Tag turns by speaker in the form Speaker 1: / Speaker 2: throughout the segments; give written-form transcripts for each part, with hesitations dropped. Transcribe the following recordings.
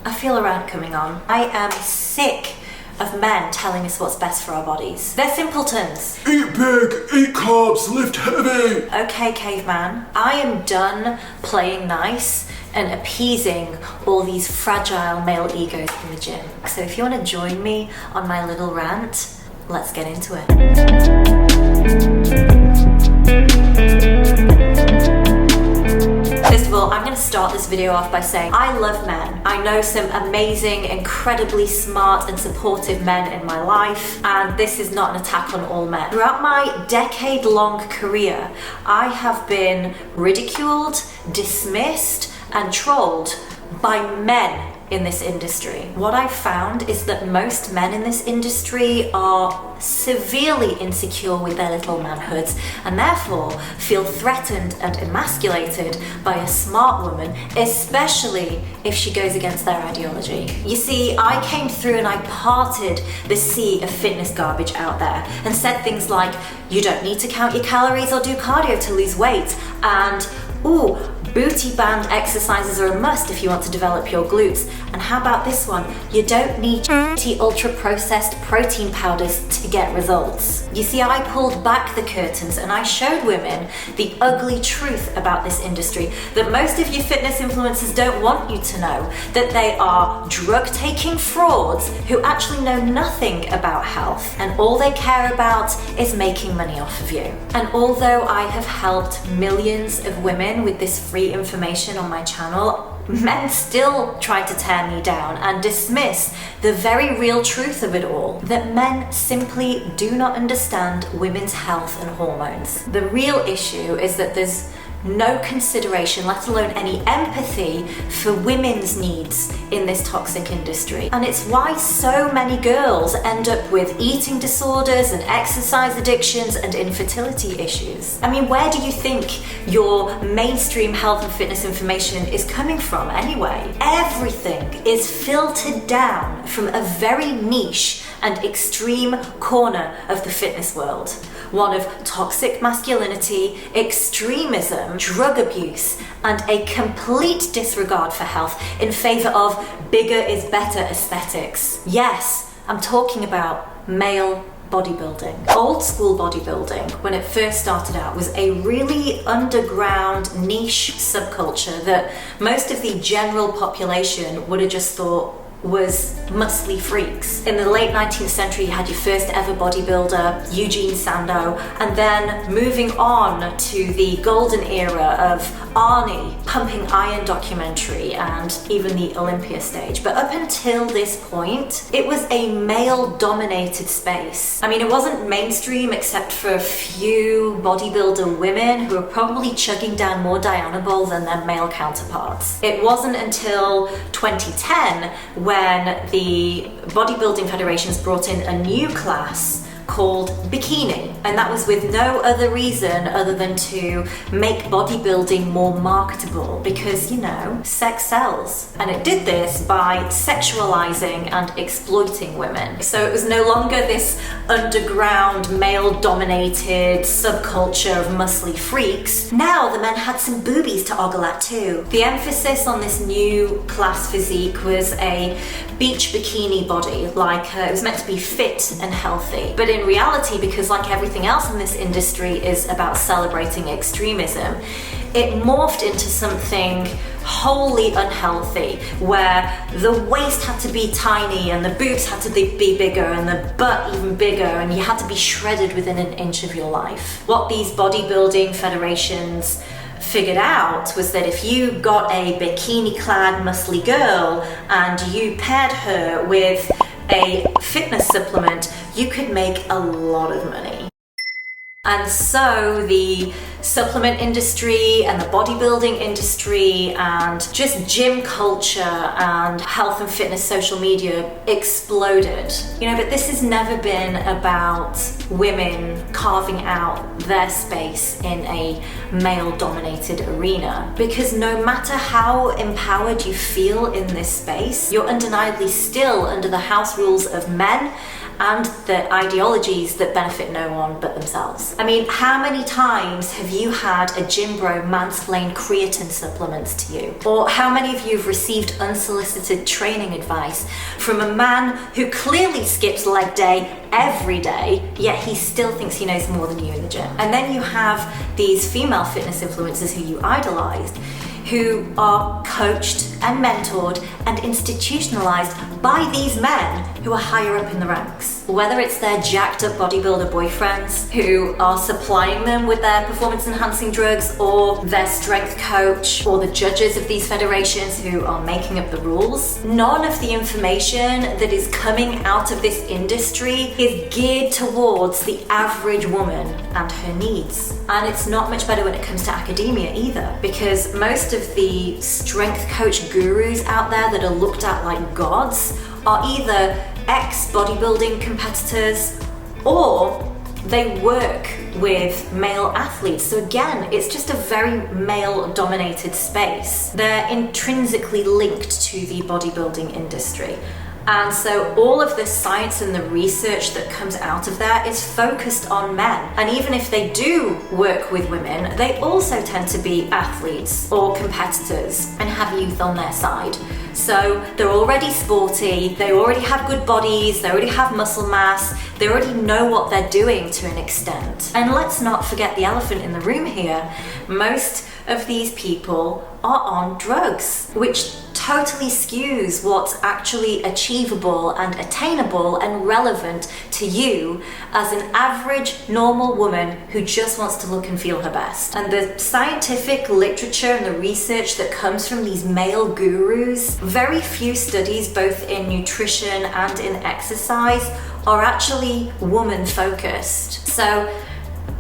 Speaker 1: I feel a rant coming on. I am sick of men telling us what's best for our bodies. They're simpletons.
Speaker 2: Eat big, eat carbs, lift heavy.
Speaker 1: Okay, caveman, I am done playing nice and appeasing all these fragile male egos in the gym. So if you want to join me on my little rant, let's get into it. First of all, I'm going to start this video off by saying I love men. I know some amazing, incredibly smart and supportive men in my life, and this is not an attack on all men. Throughout my decade-long career, I have been ridiculed, dismissed, and trolled by men in this industry. What I've found is that most men in this industry are severely insecure with their little manhoods and therefore feel threatened and emasculated by a smart woman, especially if she goes against their ideology. You see, I came through and I parted the sea of fitness garbage out there and said things like, you don't need to count your calories or do cardio to lose weight, and ooh, booty band exercises are a must if you want to develop your glutes. And how about this one? You don't need ultra processed protein powders to get results. You see, I pulled back the curtains and I showed women the ugly truth about this industry that most of your fitness influencers don't want you to know, that they are drug-taking frauds who actually know nothing about health and all they care about is making money off of you. And although I have helped millions of women with this free information on my channel, men still try to tear me down and dismiss the very real truth of it all, that men simply do not understand women's health and hormones. The real issue is that there's no consideration, let alone any empathy for women's needs in this toxic industry. And it's why so many girls end up with eating disorders and exercise addictions and infertility issues. I mean, where do you think your mainstream health and fitness information is coming from anyway? Everything is filtered down from a very niche and extreme corner of the fitness world. One of toxic masculinity, extremism, drug abuse, and a complete disregard for health in favor of bigger is better aesthetics. Yes, I'm talking about male bodybuilding. Old school bodybuilding, when it first started out, was a really underground niche subculture that most of the general population would have just thought was muscly freaks. In the late 19th century, you had your first ever bodybuilder, Eugene Sandow, and then moving on to the golden era of Arnie, Pumping Iron documentary, and even the Olympia stage. But up until this point, it was a male-dominated space. I mean, it wasn't mainstream except for a few bodybuilder women who were probably chugging down more Dianabol than their male counterparts. It wasn't until 2010 when the bodybuilding federations brought in a new class called bikini, and that was with no other reason other than to make bodybuilding more marketable, because, you know, sex sells. And it did this by sexualizing and exploiting women. So it was no longer this underground male-dominated subculture of muscly freaks. Now the men had some boobies to ogle at too. The emphasis on this new class physique was a beach bikini body, like it was meant to be fit and healthy. But in reality, because like everything else in this industry is about celebrating extremism, it morphed into something wholly unhealthy, where the waist had to be tiny and the boobs had to be bigger and the butt even bigger, and you had to be shredded within an inch of your life. What these bodybuilding federations figured out was that if you got a bikini-clad muscly girl and you paired her with a fitness supplement, you could make a lot of money. And so the supplement industry and the bodybuilding industry and just gym culture and health and fitness social media exploded. You know, but this has never been about women carving out their space in a male-dominated arena, because no matter how empowered you feel in this space, you're undeniably still under the house rules of men and the ideologies that benefit no one but themselves. I mean, how many times have you had a gym bro mansplain creatine supplements to you? Or how many of you have received unsolicited training advice from a man who clearly skips leg day every day, yet he still thinks he knows more than you in the gym? And then you have these female fitness influencers who you idolized, who are coached and mentored and institutionalized by these men who are higher up in the ranks. Whether it's their jacked up bodybuilder boyfriends who are supplying them with their performance enhancing drugs, or their strength coach, or the judges of these federations who are making up the rules, none of the information that is coming out of this industry is geared towards the average woman and her needs. And it's not much better when it comes to academia either, because most of the strength coach gurus out there that are looked at like gods are either ex-bodybuilding competitors or they work with male athletes. So again, it's just a very male-dominated space. They're intrinsically linked to the bodybuilding industry. And so all of the science and the research that comes out of that is focused on men. And even if they do work with women, they also tend to be athletes or competitors and have youth on their side. So they're already sporty, they already have good bodies, they already have muscle mass, they already know what they're doing to an extent. And let's not forget the elephant in the room here. Most of these people are on drugs, which totally skews what's actually achievable and attainable and relevant to you as an average normal woman who just wants to look and feel her best. And the scientific literature and the research that comes from these male gurus, very few studies both in nutrition and in exercise are actually woman focused. So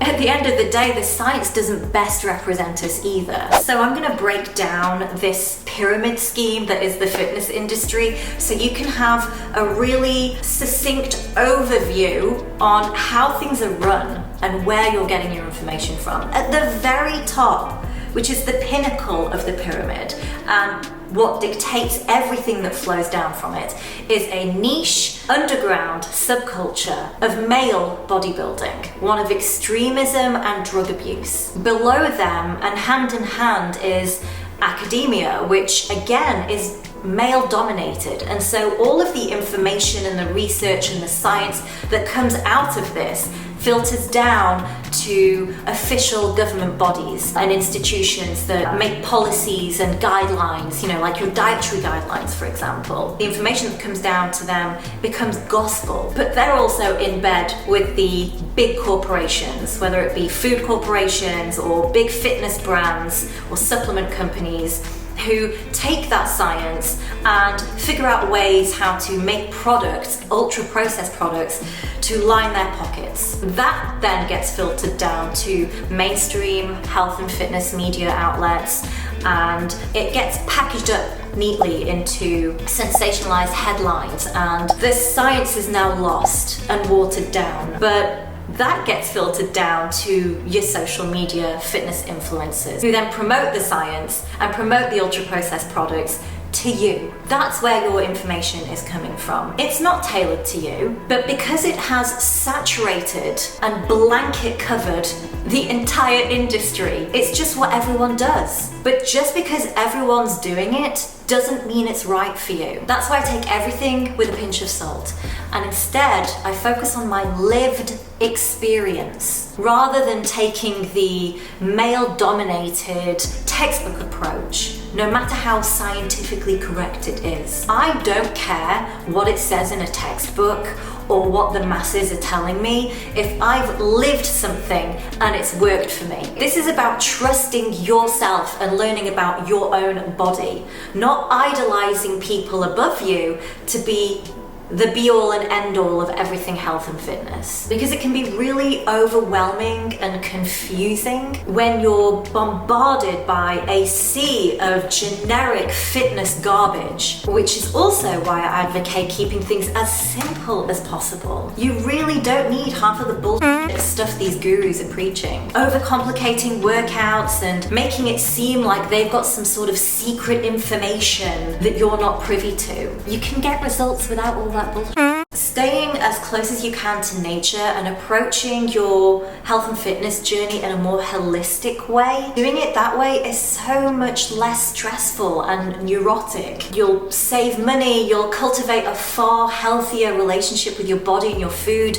Speaker 1: at the end of the day, the science doesn't best represent us either. So I'm going to break down this pyramid scheme that is the fitness industry so you can have a really succinct overview on how things are run and where you're getting your information from. At the very top, which is the pinnacle of the pyramid, and what dictates everything that flows down from it, is a niche underground subculture of male bodybuilding, one of extremism and drug abuse. Below them and hand in hand is academia, which again is male dominated, and so all of the information and the research and the science that comes out of this filters down to official government bodies and institutions that make policies and guidelines, like your dietary guidelines, for example. The information that comes down to them becomes gospel, but they're also in bed with the big corporations, whether it be food corporations or big fitness brands or supplement companies, who take that science and figure out ways how to make products, ultra-processed products, to line their pockets. That then gets filtered down to mainstream health and fitness media outlets, and it gets packaged up neatly into sensationalized headlines, and the science is now lost and watered down. But that gets filtered down to your social media fitness influencers, who then promote the science and promote the ultra-processed products to you. That's where your information is coming from. It's not tailored to you, but because it has saturated and blanket covered the entire industry, it's just what everyone does. But just because everyone's doing it doesn't mean it's right for you. That's why I take everything with a pinch of salt, and instead I focus on my lived experience rather than taking the male-dominated textbook approach, no matter how scientifically correct it is. I don't care what it says in a textbook or what the masses are telling me if I've lived something and it's worked for me. This is about trusting yourself and learning about your own body, not idolizing people above you to be the be-all and end-all of everything health and fitness. Because it can be really overwhelming and confusing when you're bombarded by a sea of generic fitness garbage, which is also why I advocate keeping things as simple as possible. You really don't need half of the bullshit stuff these gurus are preaching. Overcomplicating workouts and making it seem like they've got some sort of secret information that you're not privy to. You can get results without all that bullshit. Staying as close as you can to nature and approaching your health and fitness journey in a more holistic way, doing it that way is so much less stressful and neurotic. You'll save money, you'll cultivate a far healthier relationship with your body and your food.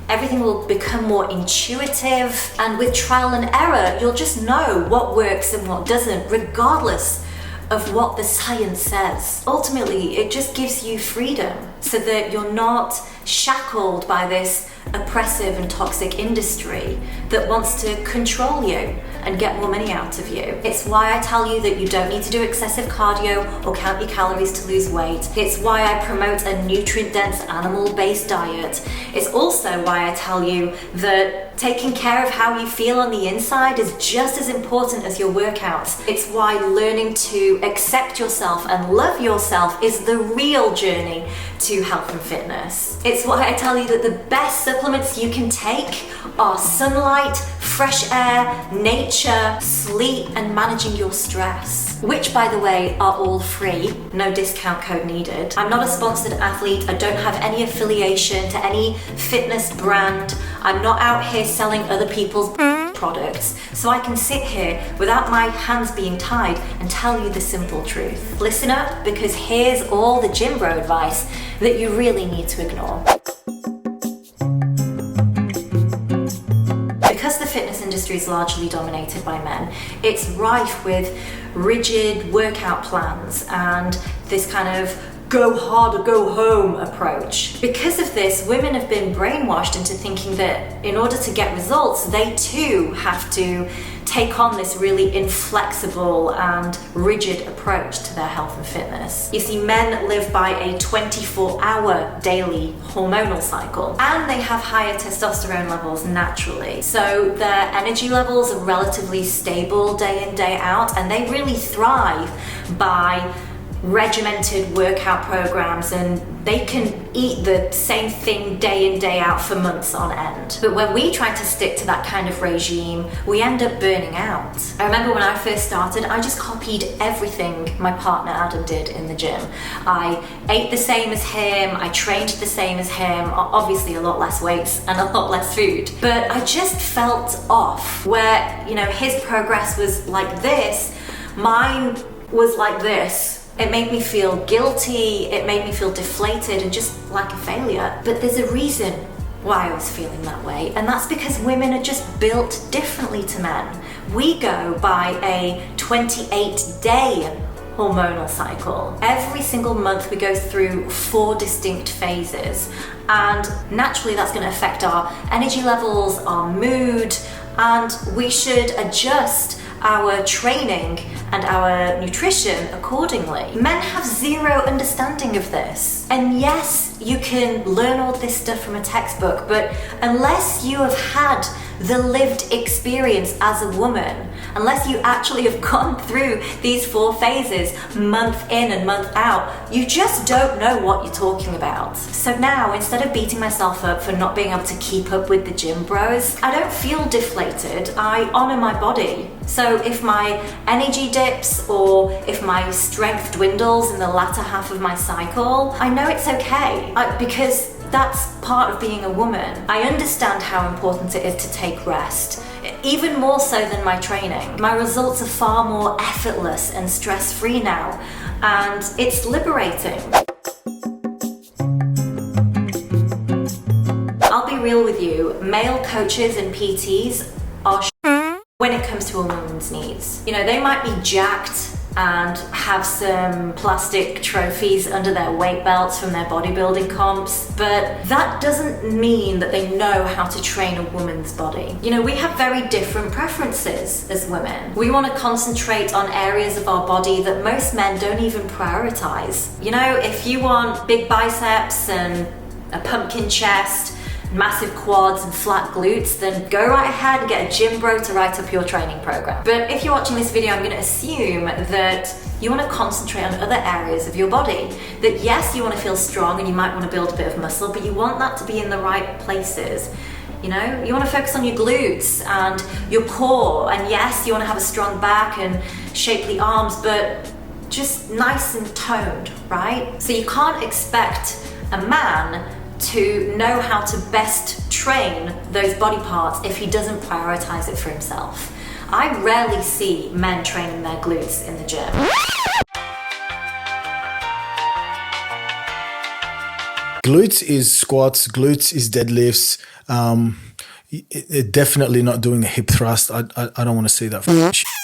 Speaker 1: Everything will become more intuitive, and with trial and error, you'll just know what works and what doesn't, regardless of what the science says. Ultimately, it just gives you freedom so that you're not shackled by this oppressive and toxic industry that wants to control you and get more money out of you. It's why I tell you that you don't need to do excessive cardio or count your calories to lose weight. It's why I promote a nutrient-dense animal-based diet. It's also why I tell you that taking care of how you feel on the inside is just as important as your workouts. It's why learning to accept yourself and love yourself is the real journey to health and fitness. It's why I tell you that the best supplements you can take are sunlight, fresh air, nature, sleep, and managing your stress, which, by the way, are all free, no discount code needed. I'm not a sponsored athlete. I don't have any affiliation to any fitness brand. I'm not out here selling other people's products, so I can sit here without my hands being tied and tell you the simple truth. Listen up, because here's all the gym bro advice that you really need to ignore. Because the fitness industry is largely dominated by men, it's rife with rigid workout plans and this kind of go hard or go home approach. Because of this, women have been brainwashed into thinking that in order to get results, they too have to take on this really inflexible and rigid approach to their health and fitness. You see, men live by a 24-hour daily hormonal cycle, and they have higher testosterone levels naturally. So their energy levels are relatively stable day in, day out, and they really thrive by regimented workout programs, and they can eat the same thing day in, day out for months on end. But when we try to stick to that kind of regime, we end up burning out. I remember when I first started, I just copied everything my partner Adam did in the gym. I ate the same as him, I trained the same as him, obviously a lot less weights and a lot less food. But I just felt off, where, you know, his progress was like this, mine was like this. It made me feel guilty, it made me feel deflated and just like a failure. But there's a reason why I was feeling that way, and that's because women are just built differently to men. We go by a 28-day hormonal cycle. Every single month we go through 4 distinct phases, and naturally that's going to affect our energy levels, our mood, and we should adjust our training and our nutrition accordingly. Men have zero understanding of this. And yes, you can learn all this stuff from a textbook, but unless you have had the lived experience as a woman, unless you actually have gone through these 4 phases month in and month out, you just don't know what you're talking about. So now, instead of beating myself up for not being able to keep up with the gym bros, I don't feel deflated. I honor my body. So if my energy dips or if my strength dwindles in the latter half of my cycle, I know it's okay, because that's part of being a woman. I understand how important it is to take rest, even more so than my training. My results are far more effortless and stress-free now, and it's liberating. I'll be real with you, male coaches and PTs are when it comes to a woman's needs. You know, they might be jacked and have some plastic trophies under their weight belts from their bodybuilding comps, but that doesn't mean that they know how to train a woman's body. You know, we have very different preferences as women. We want to concentrate on areas of our body that most men don't even prioritize. You know, if you want big biceps and a pumpkin chest, massive quads and flat glutes, then go right ahead and get a gym bro to write up your training program. But if you're watching this video, I'm going to assume that you want to concentrate on other areas of your body. That yes, you want to feel strong and you might want to build a bit of muscle, but you want that to be in the right places. You know, you want to focus on your glutes and your core, and yes, you want to have a strong back and shapely arms, but just nice and toned, right? So you can't expect a man to know how to best train those body parts if he doesn't prioritize it for himself. I rarely see men training their glutes in the gym.
Speaker 3: Glutes is squats, glutes is deadlifts. Definitely not doing a hip thrust. I don't want to see that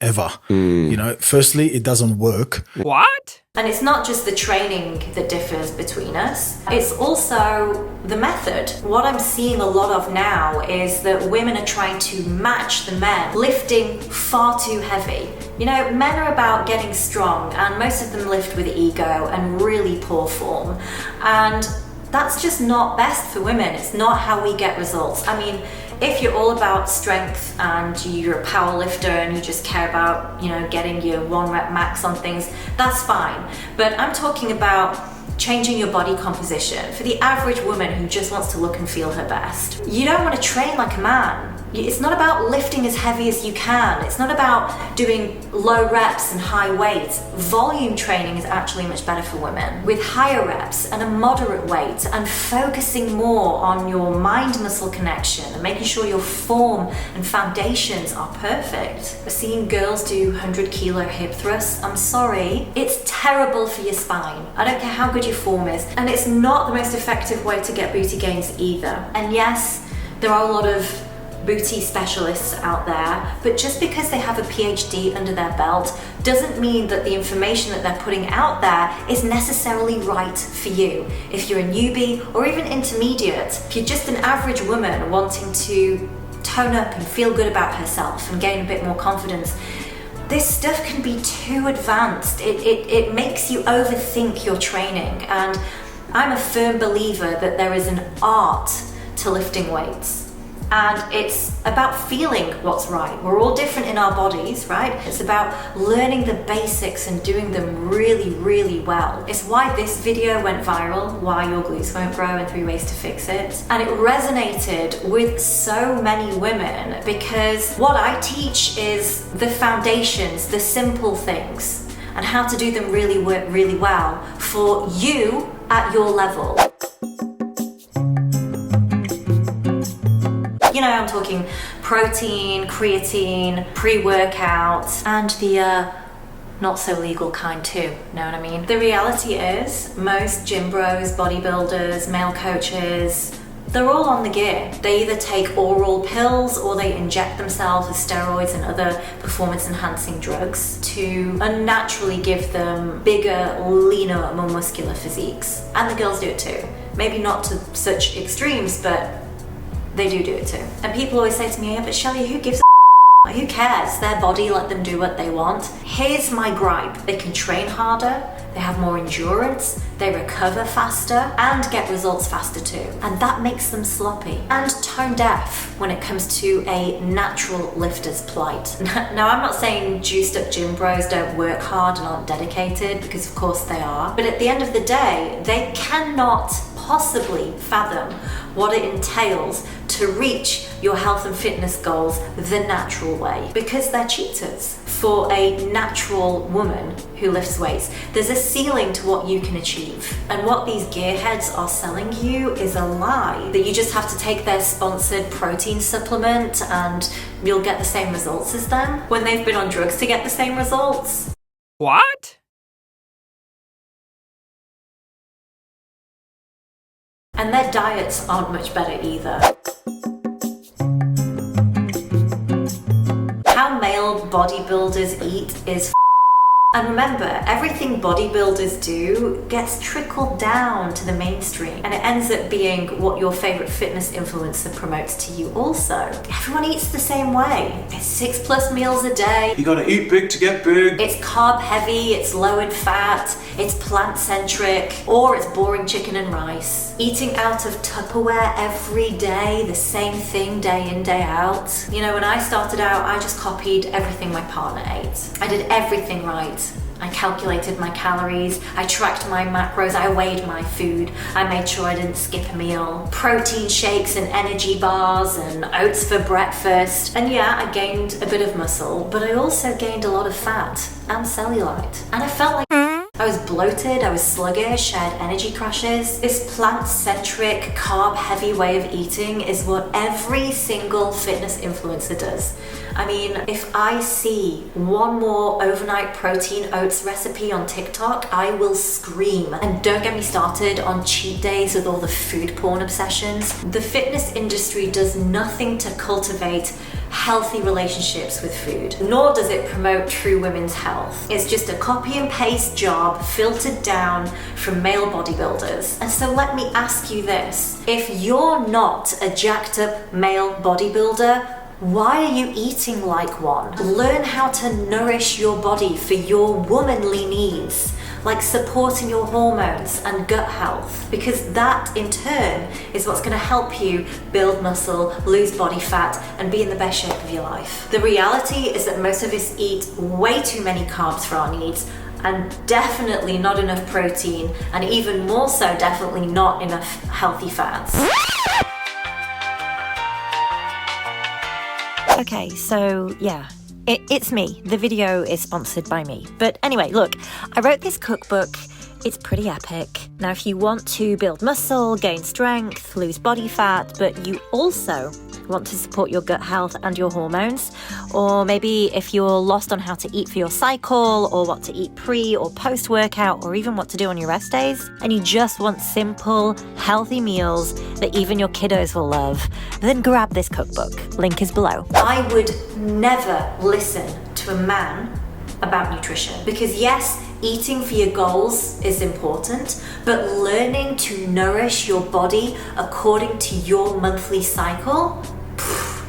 Speaker 3: ever. You know, firstly, it doesn't work.
Speaker 4: What?
Speaker 1: And it's not just the training that differs between us, it's also the method. What I'm seeing a lot of now is that women are trying to match the men, lifting far too heavy. You know, men are about getting strong, and most of them lift with ego and really poor form. And that's just not best for women. It's not how we get results. I mean, if you're all about strength and you're a power lifter and you just care about, you know, getting your 1 rep max on things, that's fine. But I'm talking about changing your body composition for the average woman who just wants to look and feel her best. You don't want to train like a man. It's not about lifting as heavy as you can. It's not about doing low reps and high weights. Volume training is actually much better for women, with higher reps and a moderate weight, and focusing more on your mind-muscle connection and making sure your form and foundations are perfect. Seeing girls do 100-kilo hip thrusts, I'm sorry, it's terrible for your spine. I don't care how good your form is, and it's not the most effective way to get booty gains either. And yes, there are a lot of booty specialists out there, but just because they have a PhD under their belt doesn't mean that the information that they're putting out there is necessarily right for you. If you're a newbie or even intermediate, if you're just an average woman wanting to tone up and feel good about herself and gain a bit more confidence, this stuff can be too advanced. It makes you overthink your training, and I'm a firm believer that there is an art to lifting weights. And it's about feeling what's right. We're all different in our bodies, right? It's about learning the basics and doing them really, really well. It's why this video went viral, why your glutes won't grow and 3 ways to fix it. And it resonated with so many women because what I teach is the foundations, the simple things, and how to do them really well for you at your level. You know, I'm talking protein, creatine, pre-workout, and the not so legal kind too, know what I mean? The reality is, most gym bros, bodybuilders, male coaches, they're all on the gear. They either take oral pills or they inject themselves with steroids and other performance-enhancing drugs to unnaturally give them bigger, leaner, more muscular physiques. And the girls do it too. Maybe not to such extremes, but they do it too. And people always say to me, yeah, but Shelley, who gives a who cares? Their body, let them do what they want. Here's my gripe. They can train harder, they have more endurance, they recover faster, and get results faster too. And that makes them sloppy and tone deaf when it comes to a natural lifter's plight. Now, I'm not saying juiced up gym bros don't work hard and aren't dedicated, because of course they are. But at the end of the day, they cannot possibly fathom what it entails to reach your health and fitness goals the natural way, because they're cheaters. For a natural woman who lifts weights, there's a ceiling to what you can achieve. And what these gearheads are selling you is a lie, that you just have to take their sponsored protein supplement and you'll get the same results as them, when they've been on drugs to get the same results.
Speaker 4: What?
Speaker 1: And their diets aren't much better either. How male bodybuilders eat is and remember, everything bodybuilders do gets trickled down to the mainstream, and it ends up being what your favorite fitness influencer promotes to you also. Everyone eats the same way. It's 6+ meals a day.
Speaker 2: You gotta eat big to get big.
Speaker 1: It's carb heavy, it's low in fat, it's plant centric, or it's boring chicken and rice. Eating out of Tupperware every day, the same thing day in, day out. You know, when I started out, I just copied everything my partner ate. I did everything right. I calculated my calories, I tracked my macros, I weighed my food, I made sure I didn't skip a meal. Protein shakes and energy bars and oats for breakfast. And yeah, I gained a bit of muscle, but I also gained a lot of fat and cellulite. And I felt like I was bloated, I was sluggish, I had energy crashes. This plant-centric, carb-heavy way of eating is what every single fitness influencer does. I mean, if I see one more overnight protein oats recipe on TikTok, I will scream. And don't get me started on cheat days with all the food porn obsessions. The fitness industry does nothing to cultivate healthy relationships with food, nor does it promote true women's health. It's just a copy and paste job filtered down from male bodybuilders. And so let me ask you this: if you're not a jacked up male bodybuilder, why are you eating like one? Learn how to nourish your body for your womanly needs, like supporting your hormones and gut health, because that in turn is what's going to help you build muscle, lose body fat, and be in the best shape of your life. The reality is that most of us eat way too many carbs for our needs, and definitely not enough protein, and even more so, definitely not enough healthy fats. Okay, so yeah, it's me. The video is sponsored by me. But anyway, look, I wrote this cookbook. It's pretty epic. Now, if you want to build muscle, gain strength, lose body fat, but you also want to support your gut health and your hormones, or maybe if you're lost on how to eat for your cycle, or what to eat pre or post-workout, or even what to do on your rest days, and you just want simple, healthy meals that even your kiddos will love, then grab this cookbook. Link is below. I would never listen to a man about nutrition, because yes, eating for your goals is important, but learning to nourish your body according to your monthly cycle,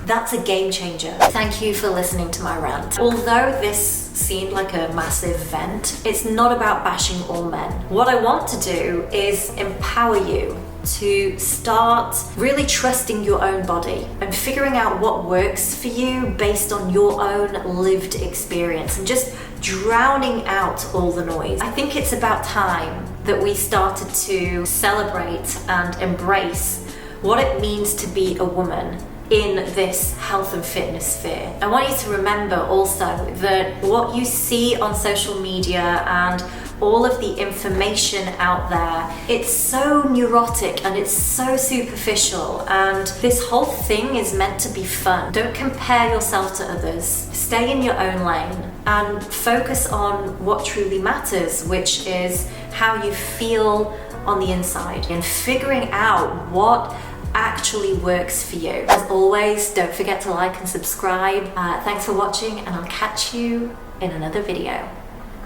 Speaker 1: that's a game changer. Thank you for listening to my rant. Although this seemed like a massive vent, it's not about bashing all men. What I want to do is empower you to start really trusting your own body and figuring out what works for you based on your own lived experience, and just drowning out all the noise. I think it's about time that we started to celebrate and embrace what it means to be a woman in this health and fitness sphere. I want you to remember also that what you see on social media and all of the information out there, it's so neurotic and it's so superficial, and this whole thing is meant to be fun. Don't compare yourself to others. Stay in your own lane and focus on what truly matters, which is how you feel on the inside and figuring out what actually works for you. As always, don't forget to like and subscribe. Thanks for watching, and I'll catch you in another video.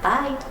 Speaker 1: Bye.